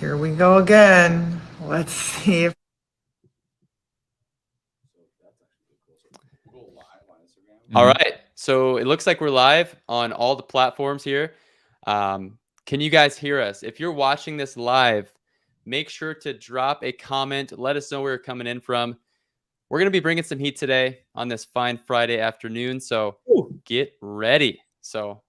Here we go again. Let's see if All right. So it looks like we're live on all the platforms here. Can you guys hear us? If you're watching this live, make sure to drop a comment. Let us know where you're coming in from. We're going to be bringing some heat today on this fine Friday afternoon. So get ready. So,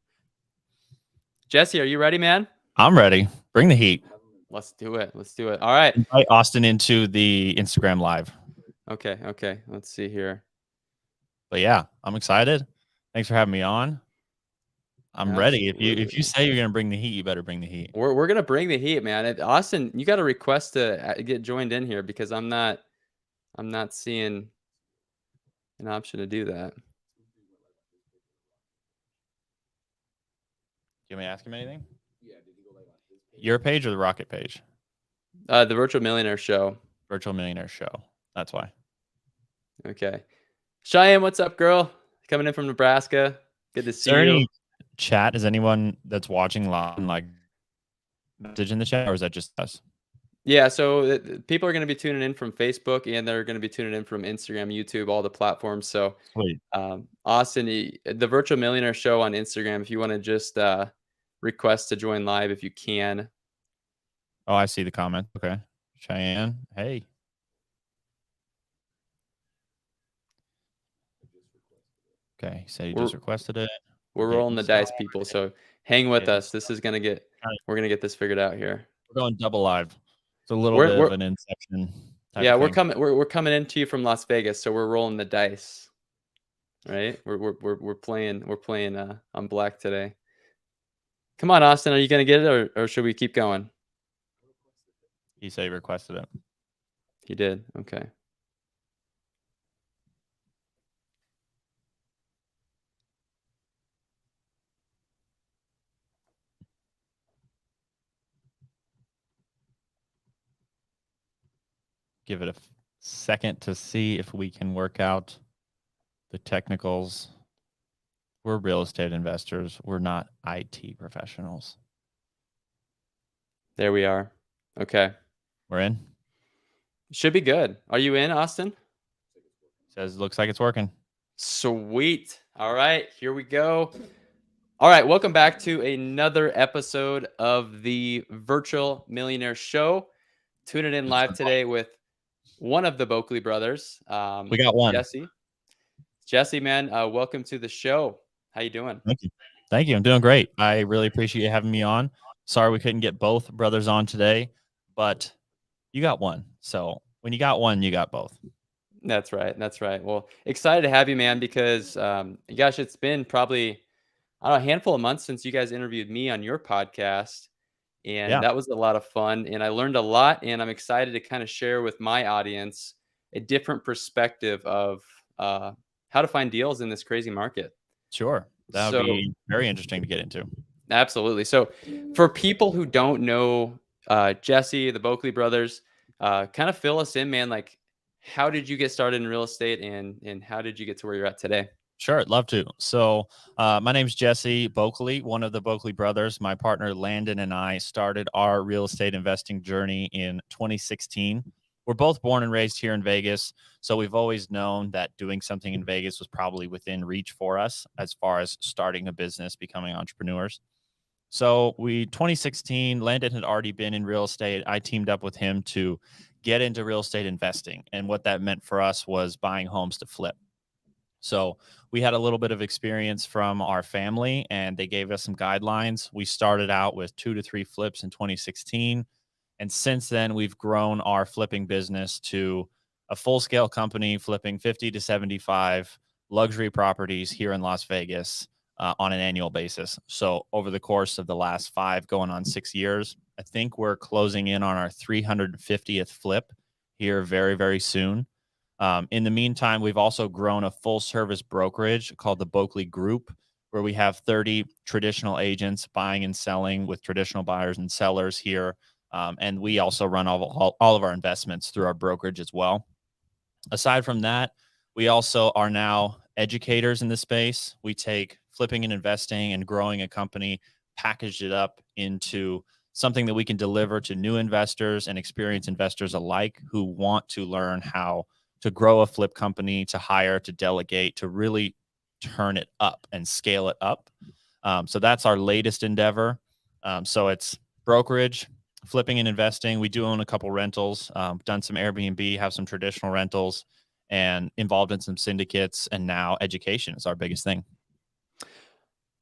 Jesse, are you ready, man? I'm ready. Bring the heat. Let's do it. Let's do it. All right. Invite Austin into the Instagram live. Okay. Let's see here. But yeah, I'm excited. Thanks for having me on. I'm ready. If you say you're gonna bring the heat, you better bring the heat. We're gonna bring the heat, man. Austin, you got a request to get joined in here because I'm not seeing an option to do that. You want me to ask him anything? Yeah. Did he go live on his page? Your page or the Rocket page? The Virtual Millionaire Show. Virtual Millionaire Show. That's why. Okay. Cheyenne, what's up, girl? Coming in from Nebraska. Good to see you. Any chat? Is anyone that's watching live like message in the chat, or is that just us? Yeah, so people are going to be tuning in from Facebook, and they're going to be tuning in from Instagram, YouTube, all the platforms. So, Austin, the Virtual Millionaire Show on Instagram, if you want to just request to join live, if you can. Oh, I see the comment. Okay. Cheyenne, hey. Okay, he said he just requested it. We're rolling the dice, people, so hang with us. This is going to we're going to get this figured out here. We're going double live. It's a little bit of an inception. Yeah, we're coming into you from Las Vegas, so we're rolling the dice. Right? We're playing on black today. Come on, Austin, are you going to get it, or should we keep going? He said he requested it. He did. Okay. Give it a second to see if we can work out the technicals. We're real estate investors. We're not IT professionals. There we are. Okay. We're in. Should be good. Are you in, Austin? Says looks like it's working. Sweet. All right, here we go. All right, welcome back to another episode of the Virtual Millionaire Show. Tuning in live today with one of the Boeckle Brothers. We got one. Jesse, man, welcome to the show. How you doing? Thank you. I'm doing great. I really appreciate you having me on. Sorry we couldn't get both brothers on today, but you got one. So when you got one, you got both. That's right. That's right. Well, excited to have you, man, because gosh, it's been probably a handful of months since you guys interviewed me on your podcast. And that was a lot of fun. And I learned a lot. And I'm excited to kind of share with my audience a different perspective of how to find deals in this crazy market. Sure. That would be very interesting to get into. Absolutely. So for people who don't know Jesse, the Boeckle Brothers, kind of fill us in, man. Like, how did you get started in real estate and how did you get to where you're at today? Sure, I'd love to. So my name's Jesse Boeckle, one of the Boeckle brothers. My partner Landon and I started our real estate investing journey in 2016. We're both born and raised here in Vegas, so we've always known that doing something in Vegas was probably within reach for us as far as starting a business, becoming entrepreneurs. So 2016, Landon had already been in real estate. I teamed up with him to get into real estate investing, and what that meant for us was buying homes to flip. So we had a little bit of experience from our family, and they gave us some guidelines. We started out with 2 to 3 flips in 2016. And since then, we've grown our flipping business to a full-scale company flipping 50 to 75 luxury properties here in Las Vegas on an annual basis. So over the course of the last 5 going on 6 years, I think we're closing in on our 350th flip here very, very soon. In the meantime, we've also grown a full-service brokerage called the Boeckle Group, where we have 30 traditional agents buying and selling with traditional buyers and sellers here. And we also run all of our investments through our brokerage as well. Aside from that, we also are now educators in this space. We take flipping and investing and growing a company, packaged it up into something that we can deliver to new investors and experienced investors alike who want to learn how to grow a flip company, to hire, to delegate, to really turn it up and scale it up. So that's our latest endeavor. So it's brokerage, flipping and investing. We do own a couple rentals, done some Airbnb, have some traditional rentals, and involved in some syndicates. And now education is our biggest thing.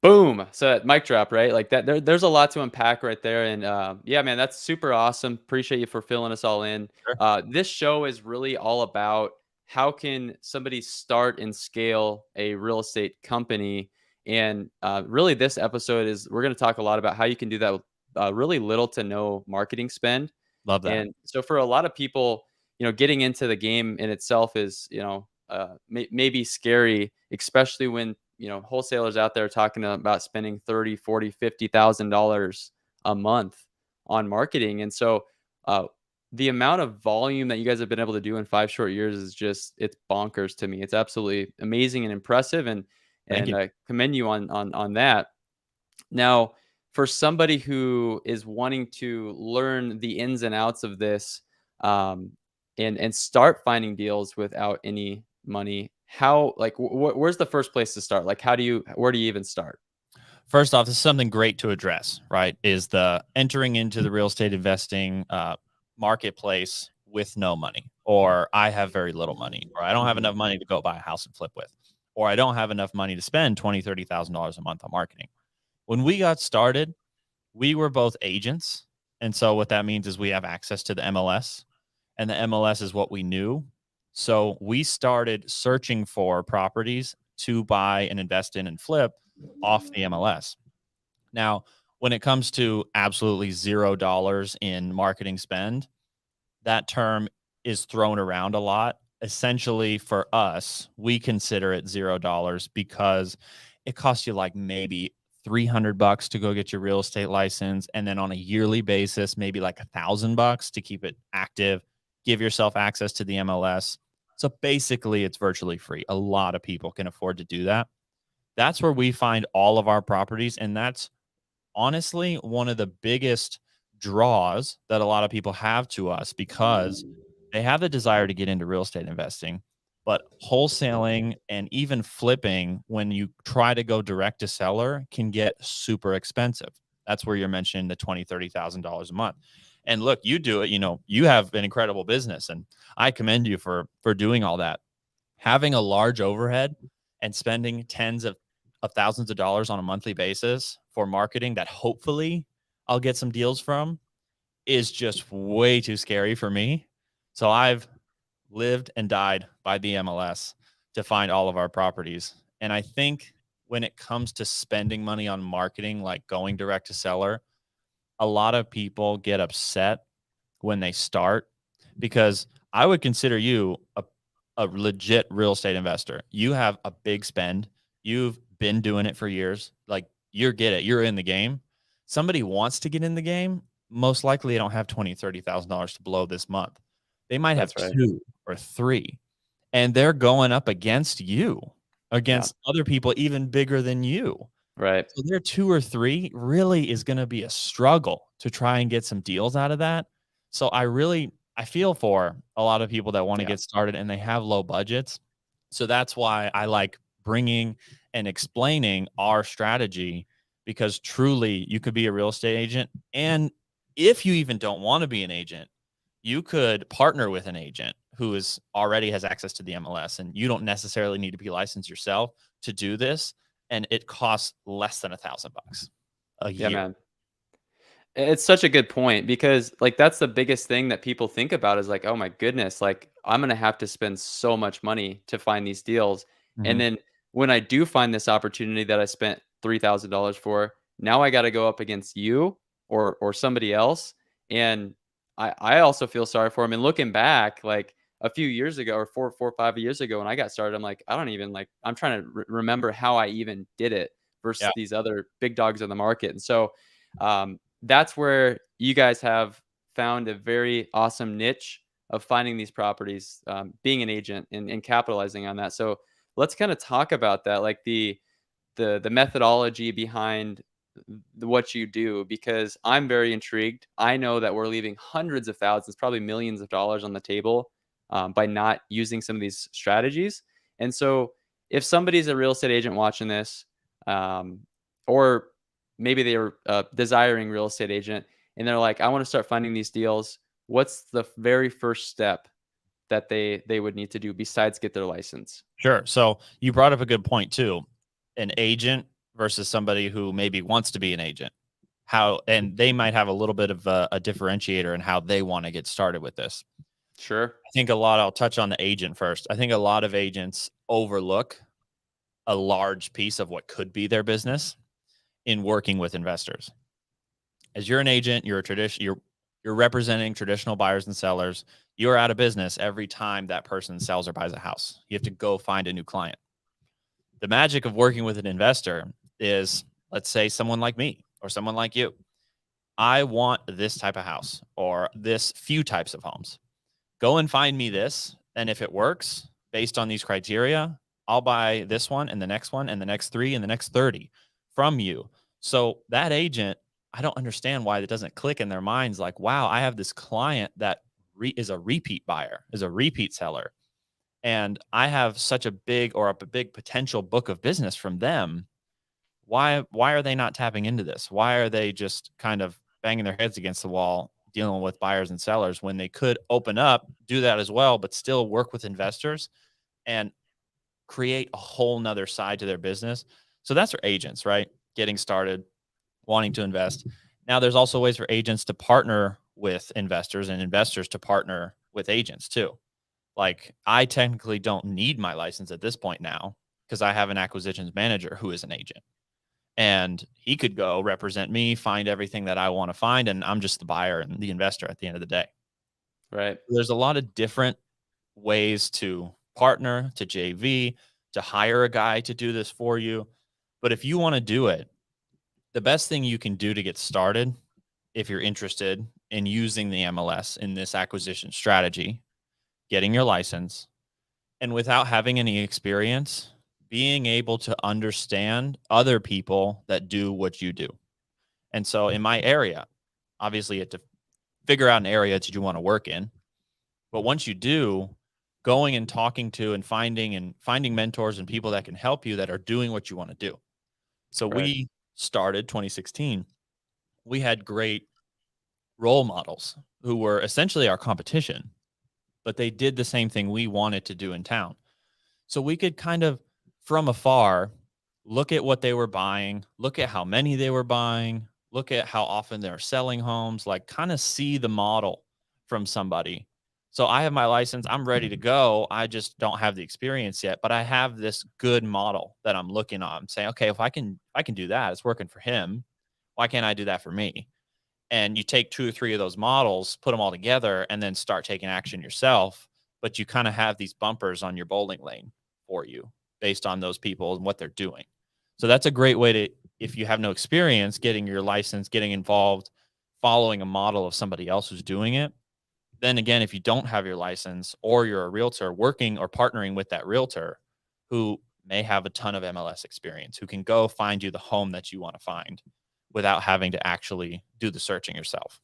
Boom. So mic drop, right? Like that. There's a lot to unpack right there, and yeah, man, that's super awesome. Appreciate you for filling us all in. Sure. This show is really all about how can somebody start and scale a real estate company, and really, this episode is we're going to talk a lot about how you can do that with really little to no marketing spend. Love that. And so, for a lot of people, getting into the game in itself is, maybe scary, especially when wholesalers out there talking about spending 30, 40, $50,000 a month on marketing. And so the amount of volume that you guys have been able to do in 5 short years is it's bonkers to me. It's absolutely amazing and impressive, and Thank you. I commend you on that. Now, for somebody who is wanting to learn the ins and outs of this, um, and start finding deals without any money, how, like, where's the first place to start? Like, where do you even start? First off, this is something great to address, right? Is the entering into the real estate investing marketplace with no money, or I have very little money, or I don't have enough money to go buy a house and flip with, or I don't have enough money to spend $20,000, $30,000 a month on marketing. When we got started, we were both agents. And so what that means is we have access to the MLS, and the MLS is what we knew. So we started searching for properties to buy and invest in and flip off the MLS. Now, when it comes to absolutely $0 in marketing spend, that term is thrown around a lot. Essentially, for us, we consider it $0 because it costs you like maybe $300 to go get your real estate license, and then on a yearly basis, maybe like $1,000 to keep it active, give yourself access to the MLS. So basically, it's virtually free. A lot of people can afford to do that. That's where we find all of our properties, and that's honestly one of the biggest draws that a lot of people have to us, because they have the desire to get into real estate investing, but wholesaling and even flipping, when you try to go direct to seller, can get super expensive. That's where you're mentioning the $20,000, $30,000 a month. And look, you do it, you have an incredible business, and I commend you for doing all that. Having a large overhead and spending tens of thousands of dollars on a monthly basis for marketing that hopefully I'll get some deals from is just way too scary for me. So I've lived and died by the MLS to find all of our properties. And I think when it comes to spending money on marketing, like going direct to seller, a lot of people get upset when they start, because I would consider you a legit real estate investor. You have a big spend. You've been doing it for years. Like, you get it. You're in the game. Somebody wants to get in the game. Most likely they don't have $20,000, $30,000 to blow this month. They might have That's right. 2 or 3, and they're going up against you, against other people even bigger than you. Right. So their 2 or 3 really is going to be a struggle to try and get some deals out of that. So I feel for a lot of people that want to get started and they have low budgets. So that's why I like bringing and explaining our strategy, because truly you could be a real estate agent. And if you even don't want to be an agent, you could partner with an agent who already has access to the MLS, and you don't necessarily need to be licensed yourself to do this. And it costs less than $1,000 a Yeah, year. man. It's such a good point, because like that's the biggest thing that people think about is like, oh my goodness, like I'm gonna have to spend so much money to find these deals. And Mhm. then when I do find this opportunity that I spent $3,000 for, now I got to go up against you or somebody else. And I also feel sorry for him. And looking back, like a few years ago, or 5 years ago when I got started, I'm like, I don't even like, I'm trying to remember how I even did it versus Yeah. these other big dogs in the market. And so that's where you guys have found a very awesome niche of finding these properties, being an agent, and capitalizing on that. So let's kind of talk about that, like the methodology behind what you do, because I'm very intrigued. I know that we're leaving hundreds of thousands, probably millions of dollars on the table by not using some of these strategies. And so if somebody's a real estate agent watching this, um, or maybe they're a desiring real estate agent and they're like, I want to start finding these deals, what's the very first step that they would need to do besides get their license? Sure. So you brought up a good point too. An agent versus somebody who maybe wants to be an agent. And they might have a little bit of a differentiator in how they want to get started with this. Sure. I think I'll touch on the agent first. I think a lot of agents overlook a large piece of what could be their business in working with investors. As you're an agent, you're representing traditional buyers and sellers. You're out of business every time that person sells or buys a house. You have to go find a new client. The magic of working with an investor is, let's say someone like me or someone like you. I want this type of house or this few types of homes. Go and find me this. And if it works based on these criteria, I'll buy this one and the next one and the next 3 and the next 30 from you. So that agent, I don't understand why that doesn't click in their minds. Like, wow, I have this client that is a repeat buyer, is a repeat seller. And I have such a big potential book of business from them. Why are they not tapping into this? Why are they just kind of banging their heads against the wall dealing with buyers and sellers when they could open up, do that as well, but still work with investors and create a whole nother side to their business? So that's for agents, right? Getting started, wanting to invest. Now there's also ways for agents to partner with investors and investors to partner with agents too. Like, I technically don't need my license at this point now because I have an acquisitions manager who is an agent. And he could go represent me, find everything that I want to find, and I'm just the buyer and the investor at the end of the day. Right. There's a lot of different ways to partner, to JV, to hire a guy to do this for you. But if you want to do it, the best thing you can do to get started, if you're interested in using the MLS in this acquisition strategy, getting your license, and without having any experience, being able to understand other people that do what you do. And so in my area, obviously you have to figure out an area that you want to work in. But once you do, going and talking to and finding mentors and people that can help you that are doing what you want to do. So Right. we started 2016. We had great role models who were essentially our competition, but they did the same thing we wanted to do in town. So we could kind of, from afar, look at what they were buying, look at how many they were buying, look at how often they're selling homes, like kind of see the model from somebody. So I have my license, I'm ready to go. I just don't have the experience yet, but I have this good model that I'm looking on. I'm saying, okay, if I can do that, it's working for him. Why can't I do that for me? And you take 2 or 3 of those models, put them all together, and then start taking action yourself. But you kind of have these bumpers on your bowling lane for you based on those people and what they're doing. So that's a great way to, if you have no experience, getting your license, getting involved, following a model of somebody else who's doing it. Then again, if you don't have your license or you're a realtor, working or partnering with that realtor who may have a ton of MLS experience, who can go find you the home that you want to find without having to actually do the searching yourself.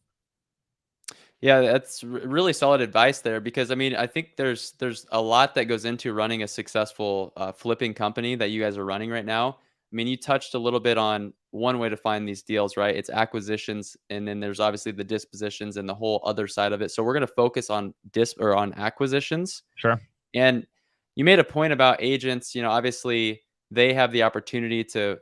Yeah, that's really solid advice there, because I mean, I think there's a lot that goes into running a successful flipping company that you guys are running right now. I mean, you touched a little bit on one way to find these deals, right? It's acquisitions, and then there's obviously the dispositions and the whole other side of it. So we're going to focus on on acquisitions. Sure. And you made a point about agents. You know, obviously they have the opportunity to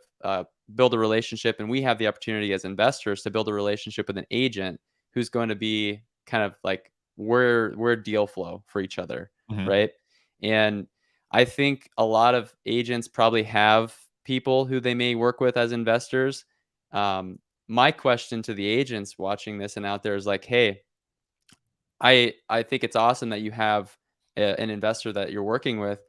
build a relationship, and we have the opportunity as investors to build a relationship with an agent who's going to be kind of like we're deal flow for each other, Mhm. right? And I think a lot of agents probably have people who they may work with as investors. My question to the agents watching this and out there is like, hey, I think it's awesome that you have an investor that you're working with.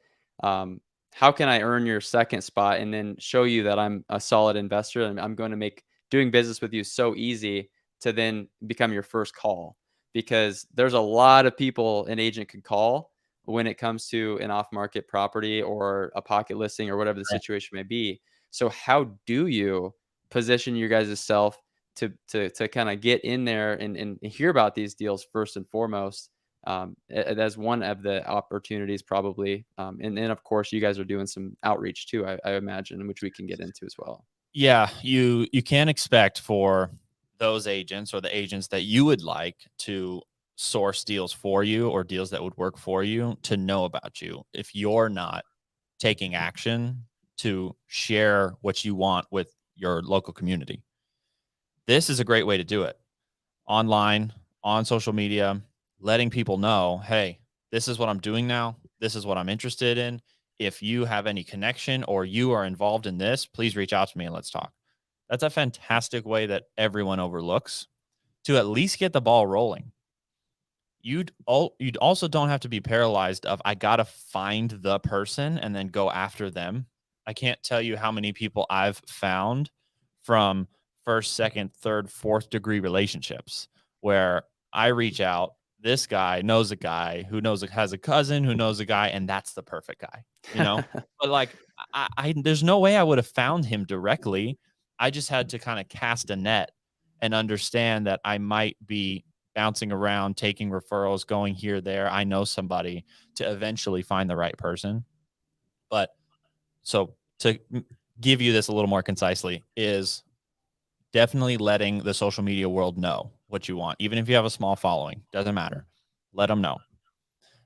How can I earn your second spot and then show you that I'm a solid investor, and I'm going to make doing business with you so easy to then become your first call? Because there's a lot of people an agent can call when it comes to an off-market property or a pocket listing or whatever the Sure. situation may be. So how do you position you guys' self to kind of get in there and hear about these deals first and foremost. As one of the opportunities probably. And then of course you guys are doing some outreach too, I imagine, which we can get into as well. Yeah, you can expect for those agents or the agents that you would like to source deals for you or deals that would work for you to know about you if you're not taking action to share what you want with your local community. This is a great way to do it. Online, on social media, letting people know, hey, this is what I'm doing now. This is what I'm interested in. If you have any connection or you are involved in this, please reach out to me and let's talk. That's a fantastic way that everyone overlooks to at least get the ball rolling. You'd also don't have to be paralyzed of I gotta find the person and then go after them. I can't tell you how many people I've found from first, second, third, fourth degree relationships where I reach out. This guy knows a guy who has a cousin who knows a guy, and that's the perfect guy, you know. But like, I there's no way I would have found him directly. I just had to kind of cast a net and understand that I might be bouncing around, taking referrals, going here, there. I know somebody to eventually find the right person. But so to give you this a little more concisely is definitely letting the social media world know what you want. Even if you have a small following, doesn't matter. Let them know.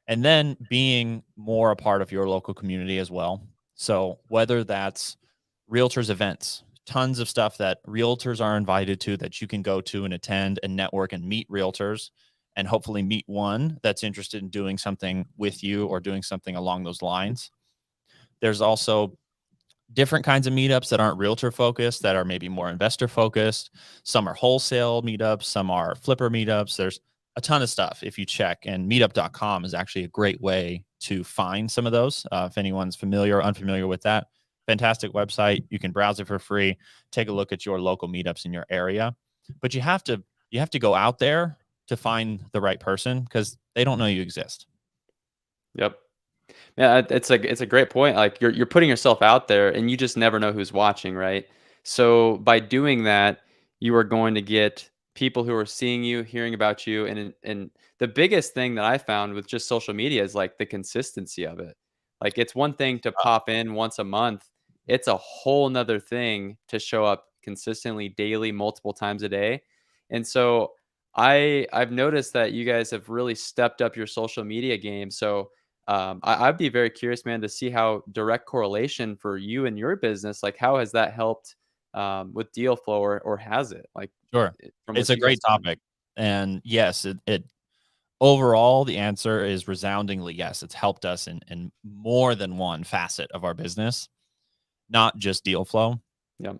And then being more a part of your local community as well. So whether that's realtors events, tons of stuff that realtors are invited to that you can go to and attend and network and meet realtors and hopefully meet one that's interested in doing something with you or doing something along those lines. There's also different kinds of meetups that aren't realtor focused, that are maybe more investor focused. Some are wholesale meetups, some are flipper meetups. There's a ton of stuff if you check, and meetup.com is actually a great way to find some of those. If anyone's familiar or unfamiliar with that, fantastic website. You can browse it for free. Take a look at your local meetups in your area, but you have to go out there to find the right person because they don't know you exist. Yep. Yeah, it's a great point. Like you're putting yourself out there and you just never know who's watching, right? So by doing that, you are going to get people who are seeing you, hearing about you, and the biggest thing that I found with just social media is like the consistency of it. Like it's one thing to pop in once a month. It's a whole nother thing to show up consistently daily, multiple times a day. And so I've noticed that you guys have really stepped up your social media game. So I'd be very curious, man, to see how direct correlation for you and your business, like how has that helped with deal flow, or has it? Like, Sure. from It's what a you guys great topic. And yes, it overall, the answer is resoundingly yes. It's helped us in more than one facet of our business, not just deal flow, yeah,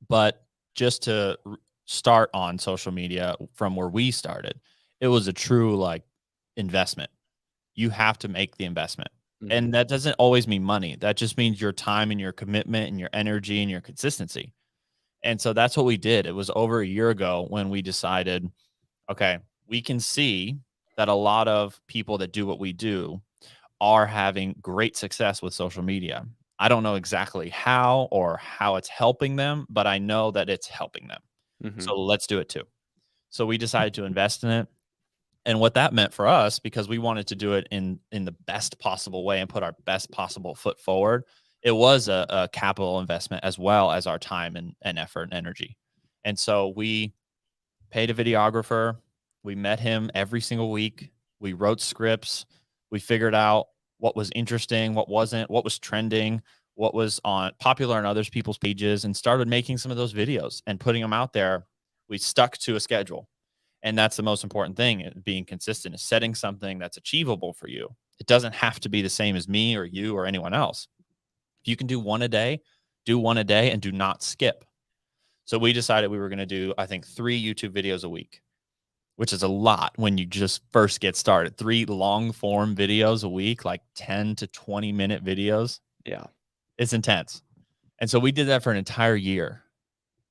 but just to start on social media from where we started, it was a true like investment. You have to make the investment. mhm, And that doesn't always mean money. That just means your time and your commitment and your energy and your consistency. And so that's what we did. It was over a year ago when we decided, okay, we can see that a lot of people that do what we do are having great success with social media. I don't know exactly how or how it's helping them, but I know that it's helping them. mhm, So let's do it too. So we decided to invest in it. And what that meant for us, because we wanted to do it in the best possible way and put our best possible foot forward, it was a capital investment as well as our time and effort and energy. And so we paid a videographer. We met him every single week. We wrote scripts. We figured out what was interesting, what wasn't, what was trending, what was on popular on other people's pages, and started making some of those videos and putting them out there. We stuck to a schedule. And that's the most important thing, being consistent, is setting something that's achievable for you. It doesn't have to be the same as me or you or anyone else. If you can do one a day, do one a day and do not skip. So we decided we were going to do, I think, 3 YouTube videos a week, which is a lot when you just first get started. 3 long form videos a week, like 10 to 20-minute videos. yeah, It's intense. And so we did that for an entire year.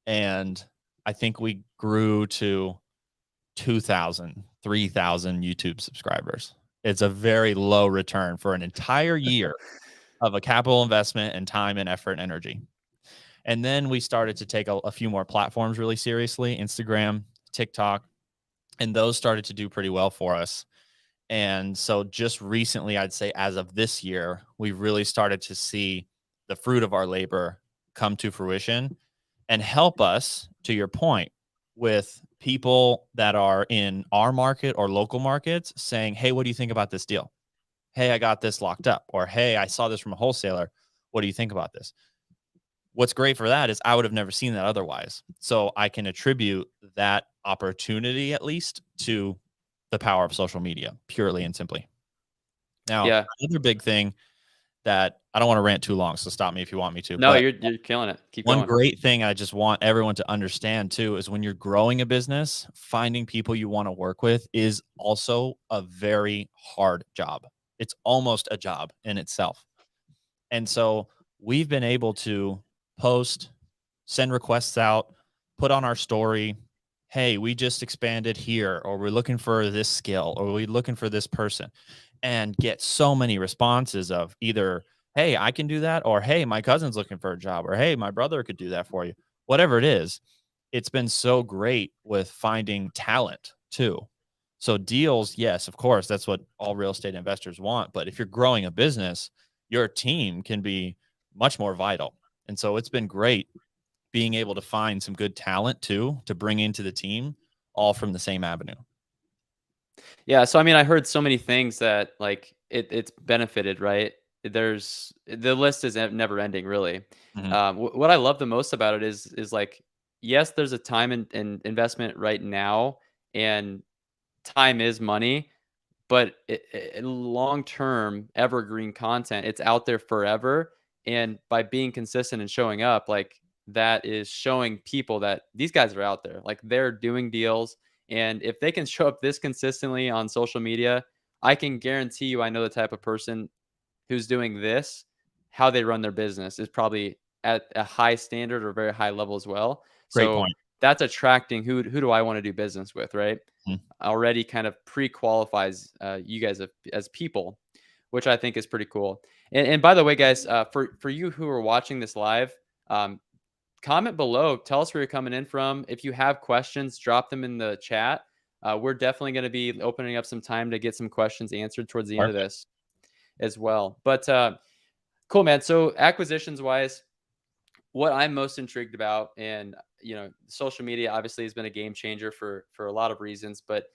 And I think we grew to 2,000, 3,000 YouTube subscribers. It's a very low return for an entire year of a capital investment and time and effort and energy. And then we started to take a few more platforms really seriously, Instagram, TikTok, and those started to do pretty well for us. And so just recently, I'd say as of this year, we've really started to see the fruit of our labor come to fruition and help us, to your point, with people that are in our market or local markets saying, hey, what do you think about this deal? Hey, I got this locked up. Or, hey, I saw this from a wholesaler. What do you think about this? What's great for that is I would have never seen that otherwise. So I can attribute that opportunity, at least, to the power of social media, purely and simply. Now, Yeah. another big thing that I don't want to rant too long, so stop me if you want me to. No, but you're killing it. Keep one going. great thing I just want everyone to understand too is when you're growing a business, finding people you want to work with is also a very hard job. It's almost a job in itself. And so we've been able to post, send requests out, put on our story, hey, we just expanded here, or we're looking for this skill, or we're looking for this person, and get so many responses of either, hey, I can do that, or hey, my cousin's looking for a job, or hey, my brother could do that for you. Whatever it is, it's been so great with finding talent too. So deals, yes, of course, that's what all real estate investors want. But if you're growing a business, your team can be much more vital. And so it's been great being able to find some good talent too to bring into the team, all from the same avenue. Yeah, so I mean, I heard so many things that like it's benefited, right? There's the list is never ending, really. Mhm. What I love the most about it is like, yes, there's a time and investment right now, and time is money, but long term evergreen content, it's out there forever. And by being consistent and showing up, like that is showing people that these guys are out there, like they're doing deals. And if they can show up this consistently on social media, I can guarantee you, I know the type of person who's doing this, how they run their business is probably at a high standard or very high level as well. Great So point. that's attracting who do I want to do business with, right? Mhm. Already kind of pre-qualifies you guys as people, which I think is pretty cool. And by the way, guys, for you who are watching this live, um, comment below. Tell us where you're coming in from. If you have questions, drop them in the chat. We're definitely going to be opening up some time to get some questions answered towards the end of Perfect. this as well. But cool, man. So acquisitions wise, what I'm most intrigued about, and social media obviously has been a game changer for a lot of reasons, but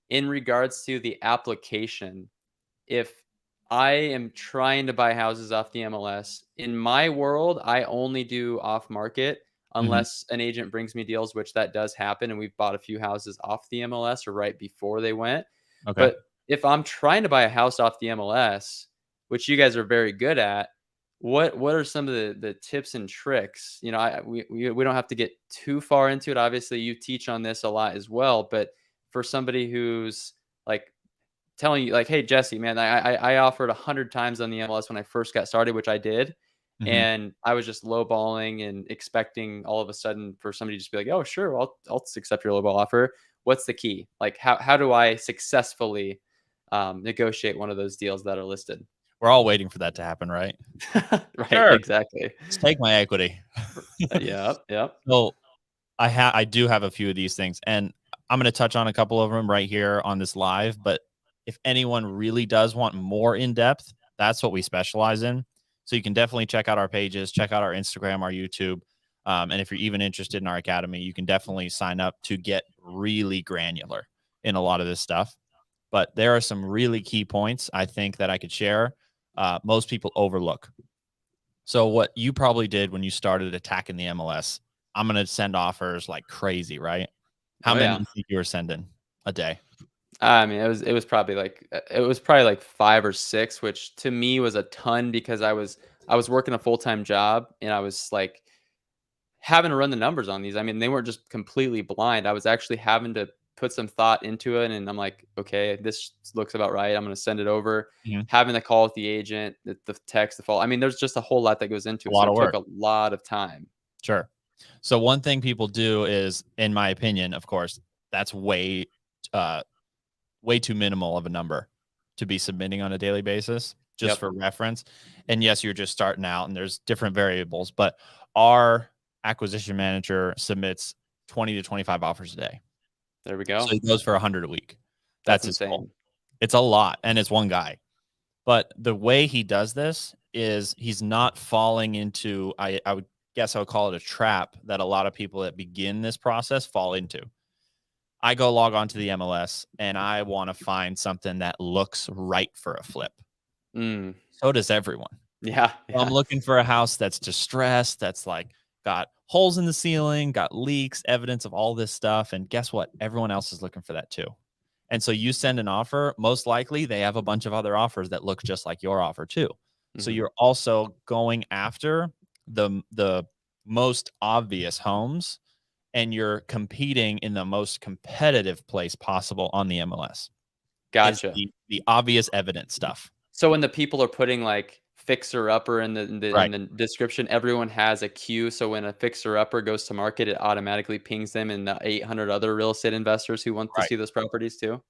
in regards to the application, if I am trying to buy houses off the MLS, in my world, I only do off market Mhm. unless an agent brings me deals, which that does happen, and we've bought a few houses off the MLS or right before they went. Okay. But if I'm trying to buy a house off the MLS, which you guys are very good at, what are some of the tips and tricks? We don't have to get too far into it. Obviously, you teach on this a lot as well, but for somebody who's like telling you like, "Hey, Jesse, man, I offered 100 times on the MLS when I first got started," which I did, Mhm. and I was just lowballing and expecting all of a sudden for somebody to just be like, "Oh, sure, I'll accept your lowball offer." What's the key? Like, how do I successfully negotiate one of those deals that are listed? We're all waiting for that to happen, right? Right, Sure. exactly. Just take my equity. Yep, yep. So I do have a few of these things, and I'm going to touch on a couple of them right here on this live. But if anyone really does want more in depth, that's what we specialize in. So you can definitely check out our pages, check out our Instagram, our YouTube. And if you're even interested in our academy, you can definitely sign up to get really granular in a lot of this stuff. But there are some really key points I think that I could share. Most people overlook. So what you probably did when you started attacking the MLS, I'm going to send offers like crazy, right? How Oh many yeah. do you think you were sending a day? I mean, it was probably like 5 or 6, which to me was a ton because I was working a full-time job and I was like having to run the numbers on these. I mean, they weren't just completely blind. I was actually having to put some thought into it, and I'm like, okay, this looks about right. I'm going to send it over. Mhm. Having the call with the agent, the text, the follow. I mean, there's just a whole lot that goes into A it, so lot it of took work. a lot of time. Sure. So one thing people do is, in my opinion, of course, that's uh, way too minimal of a number to be submitting on a daily basis, just Yep. for reference. And yes, you're just starting out and there's different variables, but our acquisition manager submits 20 to 25 offers a day. There we go. So he goes for 100 a week. That's His insane. goal. It's a lot, and it's one guy. But the way he does this is he's not falling into, I would guess I would call it a trap that a lot of people that begin this process fall into. I go log on to the MLS and I want to find something that looks right for a flip. So does everyone. Yeah. I'm looking for a house that's distressed, that's like got holes in the ceiling, got leaks, evidence of all this stuff. And guess what? Everyone else is looking for that too. And so you send an offer, most likely they have a bunch of other offers that look just like your offer too. So you're also going after the most obvious homes, and you're competing in the most competitive place possible on the MLS. Gotcha. The obvious evidence stuff. So when the people are putting like fixer upper in Right. the description, everyone has a queue. So when a fixer upper goes to market, it automatically pings them and the 800 other real estate investors who want to see those properties too.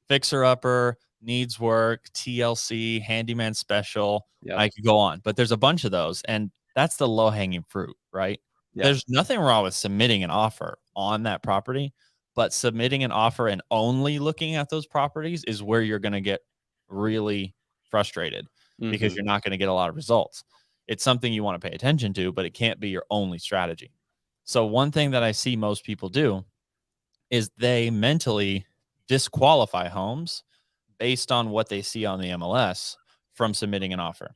Fixer upper, needs work, TLC, handyman special. Yep. I could go on, but there's a bunch of those, and that's the low hanging fruit, right? Yep. There's nothing wrong with submitting an offer on that property, but submitting an offer and only looking at those properties is where you're going to get really frustrated because you're not going to get a lot of results. It's something you want to pay attention to, but it can't be your only strategy. So one thing that I see most people do is they mentally disqualify homes based on what they see on the MLS from submitting an offer.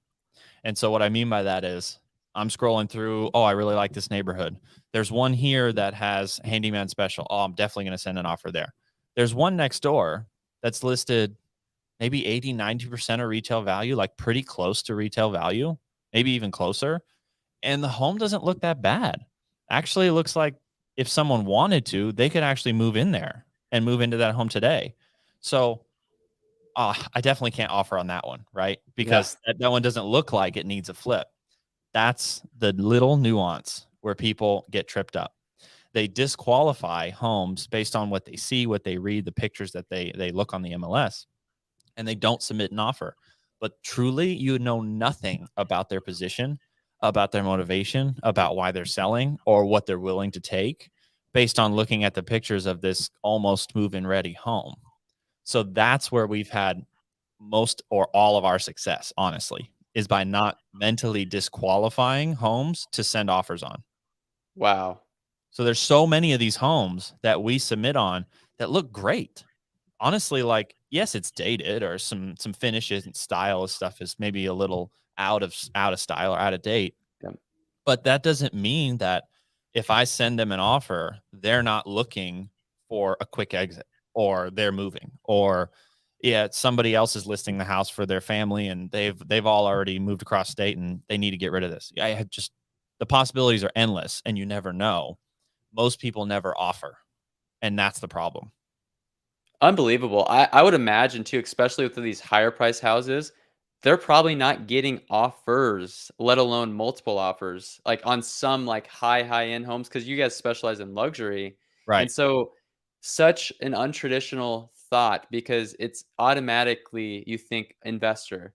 And so what I mean by that is I'm scrolling through, oh, I really like this neighborhood. There's one here that has handyman special. Oh, I'm definitely going to send an offer there. There's one next door that's listed maybe 80, 90% of retail value, like pretty close to retail value, maybe even closer. And the home doesn't look that bad. Actually, it looks like if someone wanted to, they could actually move in there and move into that home today. So I definitely can't offer on that one, right? Because that one doesn't look like it needs a flip. That's the little nuance where people get tripped up. They disqualify homes based on what they see, what they read, the pictures that they look on the MLS, and they don't submit an offer. But truly, you know nothing about their position, about their motivation, about why they're selling, or what they're willing to take based on looking at the pictures of this almost move-in ready home. So that's where we've had most or all of our success, honestly, is by not mentally disqualifying homes to send offers on. Wow. So there's so many of these homes that we submit on that look great. Honestly, like, yes, it's dated, or some finishes and style of stuff is maybe a little out of style or out of date. Yep. But that doesn't mean that if I send them an offer, they're not looking for a quick exit, or they're moving, or somebody else is listing the house for their family and they've all already moved across state and they need to get rid of this. The possibilities are endless and you never know. Most people never offer, and that's the problem. Unbelievable. I would imagine too, especially with these higher price houses, they're probably not getting offers, let alone multiple offers, like on some like high end homes, because you guys specialize in luxury. Right. And so such an untraditional thought, because it's automatically you think investor,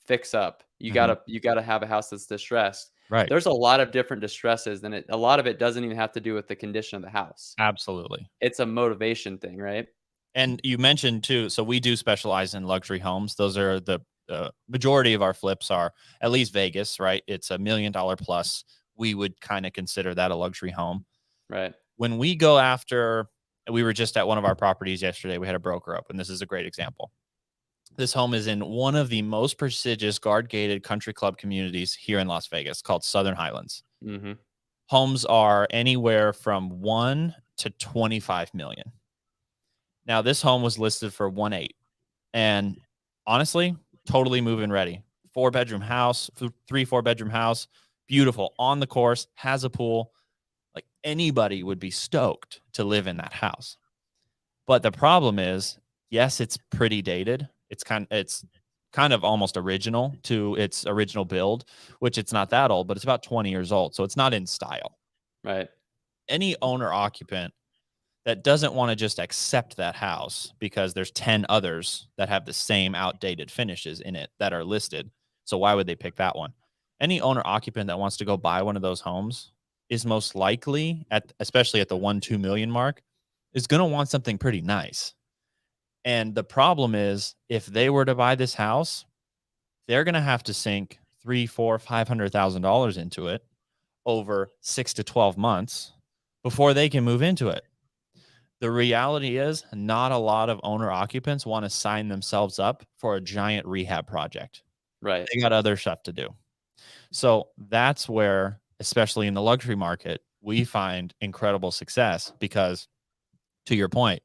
fix up. You gotta have a house that's distressed. Right. There's a lot of different distresses, and a lot of it doesn't even have to do with the condition of the house. Absolutely. It's a motivation thing, right? And you mentioned too, so we do specialize in luxury homes. Those are the majority of our flips are at least Vegas, right? It's $1 million plus. We would kind of consider that a luxury home. Right. When we go after, we were just at one of our properties yesterday. We had a broker up, and this is a great example. This home is in one of the most prestigious guard-gated country club communities here in Las Vegas called Southern Highlands. Homes are anywhere from 1 to 25 million. Now, this home was listed for 1.8, and honestly, totally move-in ready. 4-bedroom house, 4-bedroom house, beautiful, on the course, has a pool. Like, anybody would be stoked to live in that house. But the problem is, yes, it's pretty dated. It's kind of almost original to its original build, which it's not that old, but it's about 20 years old, so it's not in style. Right. Any owner occupant that doesn't want to just accept that house because there's 10 others that have the same outdated finishes in it that are listed. So why would they pick that one? Any owner occupant that wants to go buy one of those homes is most likely especially at the 1-2 million mark, is going to want something pretty nice. And the problem is, if they were to buy this house, they're going to have to sink $300,000, $400,000, $500,000 into it over 6 to 12 months before they can move into it. The reality is, not a lot of owner occupants want to sign themselves up for a giant rehab project. Right. They got other stuff to do. So that's where, especially in the luxury market, we find incredible success because, to your point,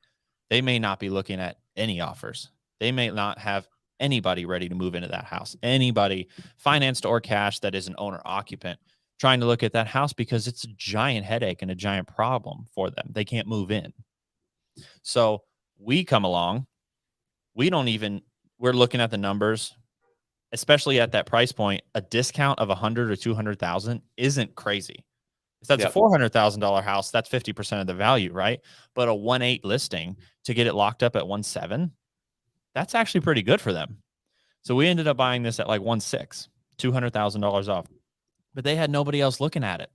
they may not be looking at any offers. They may not have anybody ready to move into that house, anybody financed or cash that is an owner occupant trying to look at that house because it's a giant headache and a giant problem for them. They can't move in. So we come along, we're looking at the numbers, especially at that price point. A discount of 100 or 200,000 isn't crazy. If that's a $400,000 house, that's 50% of the value, right? But a 1.8 listing to get it locked up at 1.7, that's actually pretty good for them. So we ended up buying this at like 1.6, $200,000 off. But they had nobody else looking at it.